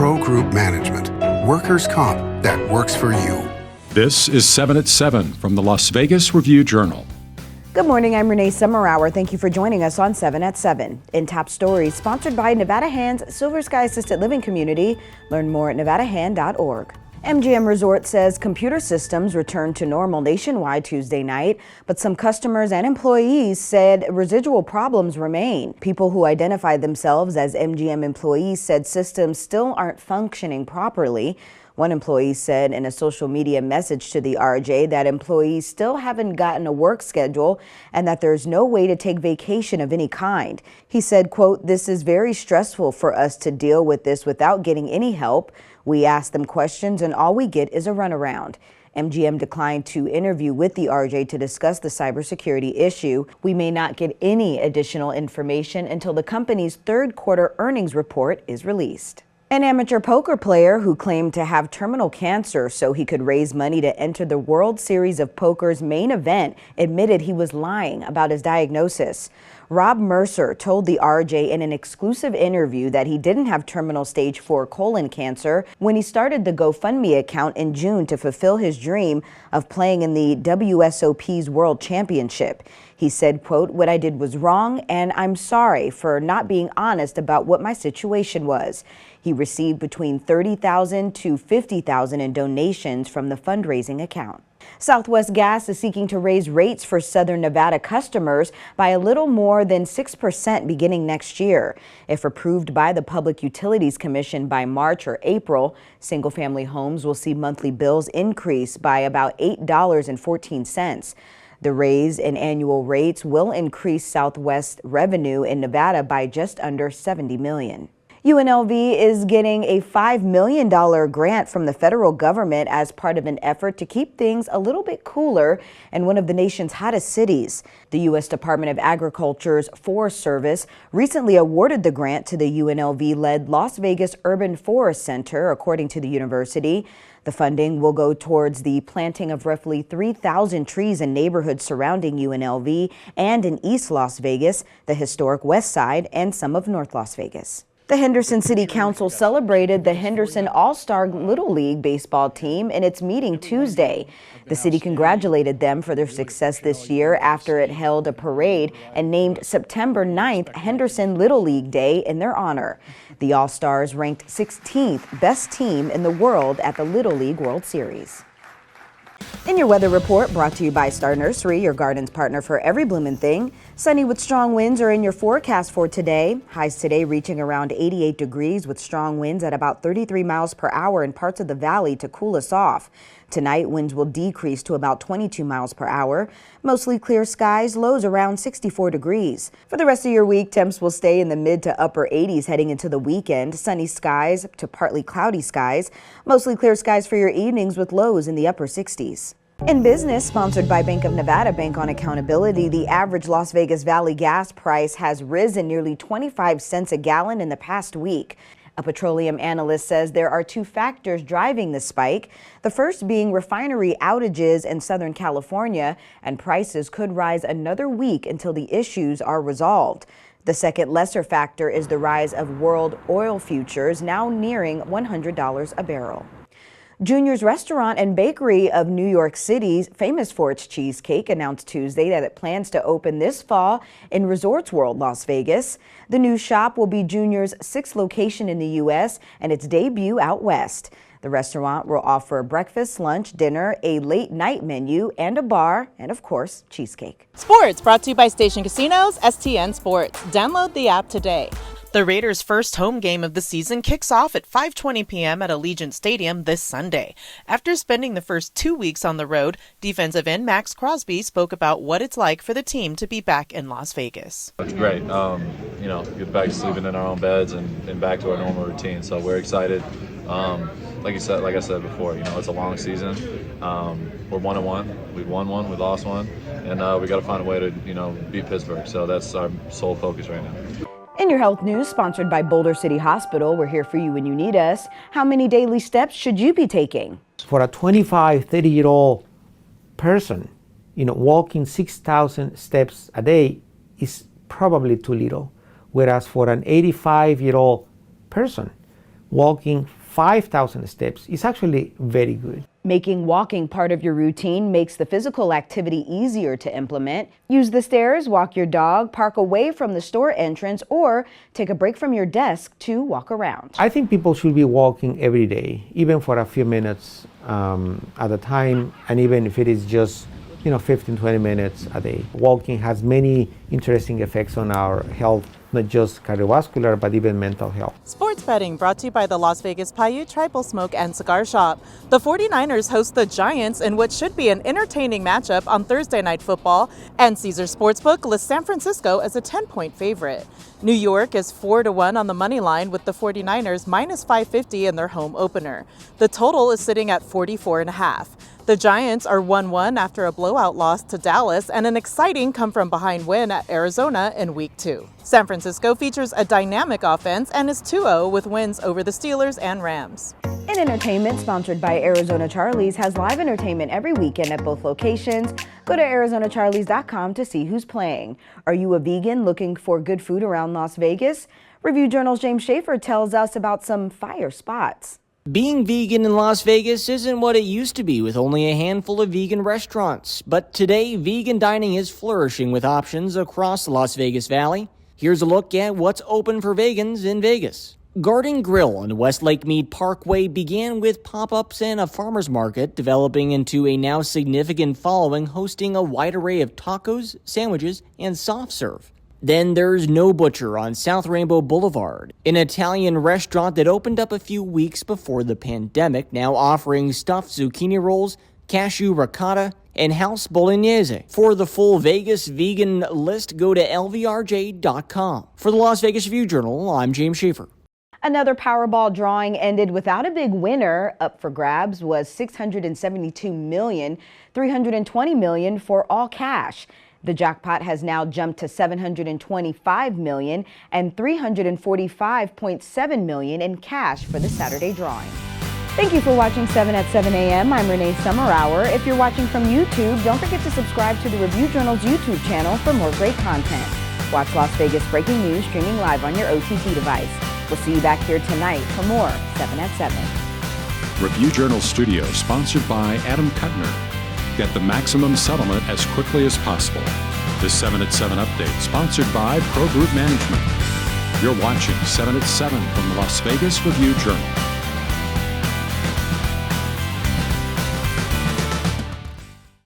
Pro Group Management. Workers' comp that works for you. This is 7 at 7 from the Las Vegas Review-Journal. Good morning, I'm Renee Summerhour. Thank you for joining us on 7 at 7. In Top Stories, sponsored by Nevada Hand's Silver Sky Assisted Living Community. Learn more at nevadahand.org. MGM Resorts says computer systems returned to normal nationwide Tuesday night, but some customers and employees said residual problems remain. People who identified themselves as MGM employees said systems still aren't functioning properly. One employee said in a social media message to the RJ that employees still haven't gotten a work schedule and that there's no way to take vacation of any kind. He said, quote, "This is very stressful for us to deal with this without getting any help. We ask them questions and all we get is a runaround." MGM declined to interview with the RJ to discuss the cybersecurity issue. We may not get any additional information until the company's third quarter earnings report is released. An amateur poker player who claimed to have terminal cancer so he could raise money to enter the World Series of Poker's main event admitted he was lying about his diagnosis. Rob Mercer told the RJ in an exclusive interview that he didn't have terminal stage 4 colon cancer when he started the GoFundMe account in June to fulfill his dream of playing in the WSOP's World Championship. He said, quote, "What I did was wrong and I'm sorry for not being honest about what my situation was." He received between $30,000 to $50,000 in donations from the fundraising account. Southwest Gas is seeking to raise rates for Southern Nevada customers by a little more than 6% beginning next year. If approved by the Public Utilities Commission by March or April, single-family homes will see monthly bills increase by about $8.14. The raise in annual rates will increase Southwest revenue in Nevada by just under $70 million. UNLV is getting a $5 million grant from the federal government as part of an effort to keep things a little bit cooler in one of the nation's hottest cities. The U.S. Department of Agriculture's Forest Service recently awarded the grant to the UNLV-led Las Vegas Urban Forest Center, according to the university. The funding will go towards the planting of roughly 3,000 trees in neighborhoods surrounding UNLV and in East Las Vegas, the historic West Side, and some of North Las Vegas. The Henderson City Council celebrated the Henderson All-Star Little League baseball team in its meeting Tuesday. The city congratulated them for their success this year after it held a parade and named September 9th Henderson Little League Day in their honor. The All-Stars ranked 16th best team in the world at the Little League World Series. In your weather report, brought to you by Star Nursery, your garden's partner for every bloomin' thing. Sunny with strong winds are in your forecast for today. Highs today reaching around 88 degrees with strong winds at about 33 miles per hour in parts of the valley to cool us off. Tonight, winds will decrease to about 22 miles per hour. Mostly clear skies, lows around 64 degrees. For the rest of your week, temps will stay in the mid to upper 80s heading into the weekend. Sunny skies to partly cloudy skies. Mostly clear skies for your evenings with lows in the upper 60s. In business, sponsored by Bank of Nevada, Bank on Accountability, the average Las Vegas Valley gas price has risen nearly 25 cents a gallon in the past week. A petroleum analyst says there are two factors driving the spike, the first being refinery outages in Southern California, and prices could rise another week until the issues are resolved. The second lesser factor is the rise of world oil futures, now nearing $100 a barrel. Junior's Restaurant and Bakery of New York City, famous for its cheesecake, announced Tuesday that it plans to open this fall in Resorts World, Las Vegas. The new shop will be Junior's 6th location in the U.S. and its debut out west. The restaurant will offer breakfast, lunch, dinner, a late night menu, and a bar, and of course, cheesecake. Sports brought to you by Station Casinos, STN Sports. Download the app today. The Raiders' first home game of the season kicks off at 5:20 p.m. at Allegiant Stadium this Sunday. After spending the first 2 weeks on the road, defensive end Max Crosby spoke about what it's like for the team to be back in Las Vegas. It's great. Get back to sleeping in our own beds and back to our normal routine. So we're excited. Like I said before, it's a long season. We're 1-1. We've won one, we lost one, and we got to find a way to beat Pittsburgh. So that's our sole focus right now. In your health news, sponsored by Boulder City Hospital, we're here for you when you need us. How many daily steps should you be taking? For a 25, 30-year-old person, walking 6,000 steps a day is probably too little. Whereas for an 85-year-old person, walking 5,000 steps is actually very good. Making walking part of your routine makes the physical activity easier to implement. Use the stairs, walk your dog, park away from the store entrance, or take a break from your desk to walk around. I think people should be walking every day, even for a few minutes at a time, and even if it is just 15, 20 minutes a day. Walking has many interesting effects on our health, not just cardiovascular, but even mental health. Sports betting brought to you by the Las Vegas Paiute Tribal Smoke and Cigar Shop. The 49ers host the Giants in what should be an entertaining matchup on Thursday Night Football, and Caesars Sportsbook lists San Francisco as a 10-point favorite. New York is 4-1 on the money line with the 49ers minus 550 in their home opener. The total is sitting at 44.5. The Giants are 1-1 after a blowout loss to Dallas and an exciting come-from-behind win at Arizona in Week 2. San Francisco features a dynamic offense and is 2-0 with wins over the Steelers and Rams. In entertainment, sponsored by Arizona Charlie's, has live entertainment every weekend at both locations. Go to ArizonaCharlies.com to see who's playing. Are you a vegan looking for good food around Las Vegas? Review Journal's James Schaefer tells us about some fire spots. Being vegan in Las Vegas isn't what it used to be with only a handful of vegan restaurants. But today, vegan dining is flourishing with options across the Las Vegas Valley. Here's a look at what's open for vegans in Vegas. Garden Grill on West Lake Mead Parkway began with pop-ups and a farmer's market, developing into a now significant following, hosting a wide array of tacos, sandwiches, and soft serve. Then there's No Butcher on South Rainbow Boulevard, an Italian restaurant that opened up a few weeks before the pandemic, now offering stuffed zucchini rolls, cashew ricotta, and house bolognese. For the full Vegas vegan list, go to lvrj.com. For the Las Vegas Review-Journal, I'm James Schaefer. Another Powerball drawing ended without a big winner. Up for grabs was $672 million, $320 million for all cash. The jackpot has now jumped to $725 million and $345.7 million in cash for the Saturday drawing. Thank you for watching 7 at 7 a.m. I'm Renee Summerhour. If you're watching from YouTube, don't forget to subscribe to the Review Journal's YouTube channel for more great content. Watch Las Vegas breaking news streaming live on your OTT device. We'll see you back here tonight for more 7 at 7. Review Journal Studio, sponsored by Adam Kuttner. Get the maximum settlement as quickly as possible. This 7 at 7 update, sponsored by Pro Group Management. You're watching 7 at 7 from the Las Vegas Review Journal.